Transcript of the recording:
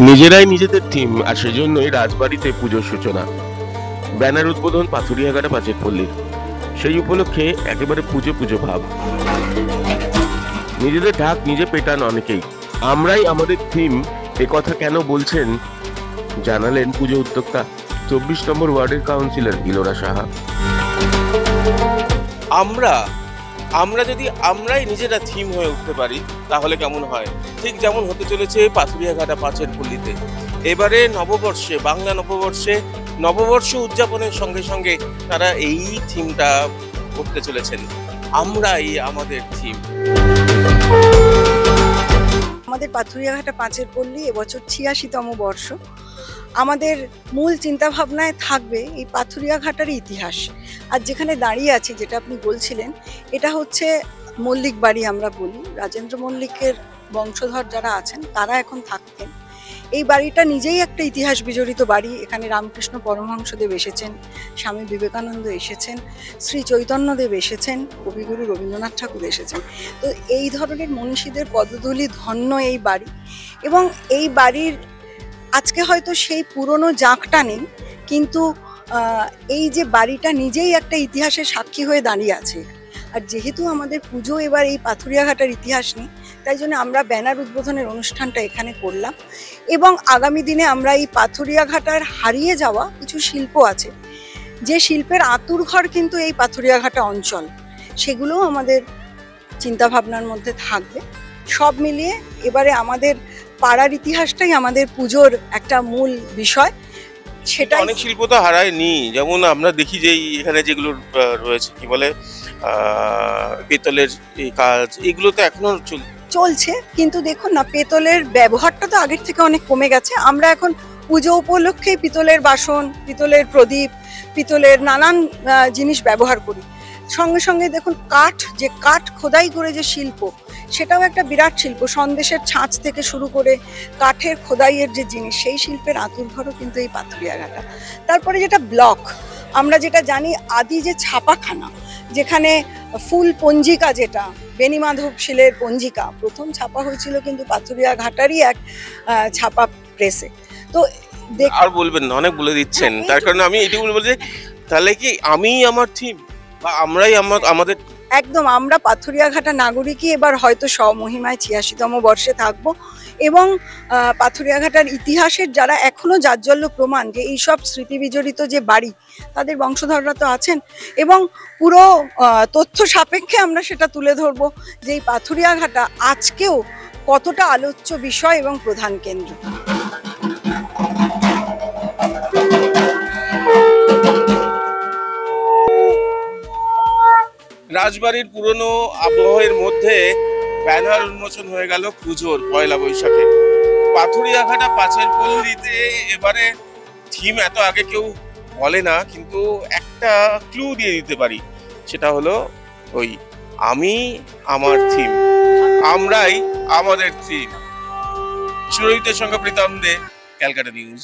নিজেরাই নিজেদের থিম, আর সেজন্যই রাজবাড়িতে পুজোর সূচনা। ব্যানার উদ্বোধন পাথুরিয়াঘাটা পাঁচের পল্লীর। সেই উপলক্ষে একেবারে পুজো পুজো ভাব। নিজেদের ঢাক নিজে পেটান অনেকেই। আমরাই আমাদের থিম, এ কথা কেন বলছেন জানালেন পুজো উদ্যোক্তা 24 নম্বর ওয়ার্ডের কাউন্সিলর ইলোরা সাহা। আমরা আমরা যদি আমরাই নিজেরা থিম হয়ে উঠতে পারি তাহলে কেমন হয়, ঠিক যেমন হতে চলেছে পাথুরিয়াঘাটা পাঁচের পল্লীতে। এবারে নববর্ষে, বাংলা নববর্ষ উদযাপনের সঙ্গে সঙ্গে তারা এই থিমটা করতে চলেছেন, আমরাই আমাদের থিম। আমাদের পাথুরিয়াঘাটা পাঁচের পল্লী এবছর 86তম বর্ষ। আমাদের মূল চিন্তাভাবনায় থাকবে এই পাথুরিয়াঘাটার ইতিহাস। আর যেখানে দাঁড়িয়ে আছি, যেটা আপনি বলছিলেন, এটা হচ্ছে মল্লিক বাড়ি আমরা বলি। রাজেন্দ্র মল্লিকের বংশধর যারা আছেন তারা এখন থাকতেন। এই বাড়িটা নিজেই একটা ইতিহাস বিজড়িত বাড়ি। এখানে রামকৃষ্ণ পরমহংসদেব এসেছেন, স্বামী বিবেকানন্দ এসেছেন, শ্রী চৈতন্যদেব এসেছেন, কবিগুরু রবীন্দ্রনাথ ঠাকুর এসেছেন। তো এই ধরনের মনীষীদের পদধূলি ধন্য এই বাড়ি। এবং এই বাড়ির আজকে হয়তো সেই পুরনো জাঁকটা নেই, কিন্তু এই যে বাড়িটা নিজেই একটা ইতিহাসের সাক্ষী হয়ে দাঁড়িয়ে আছে। আর যেহেতু আমাদের পুজো এবার এই পাথুরিয়াঘাটার ইতিহাস নিয়ে, তাই জন্য আমরা ব্যানার উদ্বোধনের অনুষ্ঠানটা এখানে করলাম। এবং আগামী দিনে আমরা এই পাথুরিয়াঘাটার হারিয়ে যাওয়া কিছু শিল্প আছে, যে শিল্পের আঁতুড়ঘর কিন্তু এই পাথুরিয়াঘাটা অঞ্চল, সেগুলোও আমাদের চিন্তাভাবনার মধ্যে থাকবে। সব মিলিয়ে এবারে আমাদের পাড়ার ইতিহাসটাই আমাদের পুজোর একটা মূল বিষয়। সেটা অনেক শিল্প তো হারায়নি, যেমন আমরা দেখি যে এখানে যেগুলো রয়েছে, কি বলে, পেতলের এই কাজ, এগুলো তো এখনো চলছে। কিন্তু দেখুন না, পেতলের ব্যবহারটা তো আগের থেকে অনেক কমে গেছে। আমরা এখন পুজো উপলক্ষে পিতলের বাসন, পিতলের প্রদীপ, পিতলের নানান জিনিস ব্যবহার করি। সঙ্গে সঙ্গে দেখুন কাঠ খোদাই করে যে শিল্প, সেটাও একটা বিরাট শিল্প। সন্দেশের ছাঁচ থেকে শুরু করে কাঠের খোদাইয়ের যে জিনিস, সেই শিল্পের আঁতুড়ঘরও কিন্তু এই পাথুরিয়াঘাটা। তারপরে যেটা ব্লক, আমরা যেটা জানি আদি যে ছাপাখানা, যেখানে ফুল পঞ্জিকা, যেটা বেণীমাধব শীলের পঞ্জিকা প্রথম ছাপা হয়েছিল কিন্তু পাথুরিয়াঘাটারই এক ছাপা প্রেসে। তো আর বলবেন না, অনেক বলে দিচ্ছেন, তার কারণে আমি এটি বলবো যে তাহলে কি আমি আমার থিম বা আমরাই আমাদের একদম, আমরা পাথুরিয়াঘাটা নাগরিকই এবার হয়তো স্বমহিমায় 86তম বর্ষে থাকবো। এবং পাথুরিয়াঘাটার ইতিহাসের যারা এখনো জাজ্বল্য প্রমাণ, যে এইসব স্মৃতি বিজড়িত যে বাড়ি, তাদের বংশধররা তো আছেন। এবং পুরো তথ্য সাপেক্ষে আমরা সেটা তুলে ধরবো যে এই পাথুরিয়াঘাটা আজকেও কতটা আলোচ্য বিষয় এবং প্রধান কেন্দ্র। রাজবাড়ির পুরনো আবহের মধ্যে ব্যানার উন্মোচন হয়ে গেল পুজোর পয়লা বৈশাখে। পাথুরিয়াঘাটা পাঁচের পল্লীতে এবারে থিম এত আগে কেউ বলে না, কিন্তু একটা ক্লু দিয়ে দিতে পারি, সেটা হলো ওই আমি আমার থিম, আমরাই আমাদের থিম। সুরজিতের সঙ্গে প্রীতম দে, ক্যালকাটা নিউজ।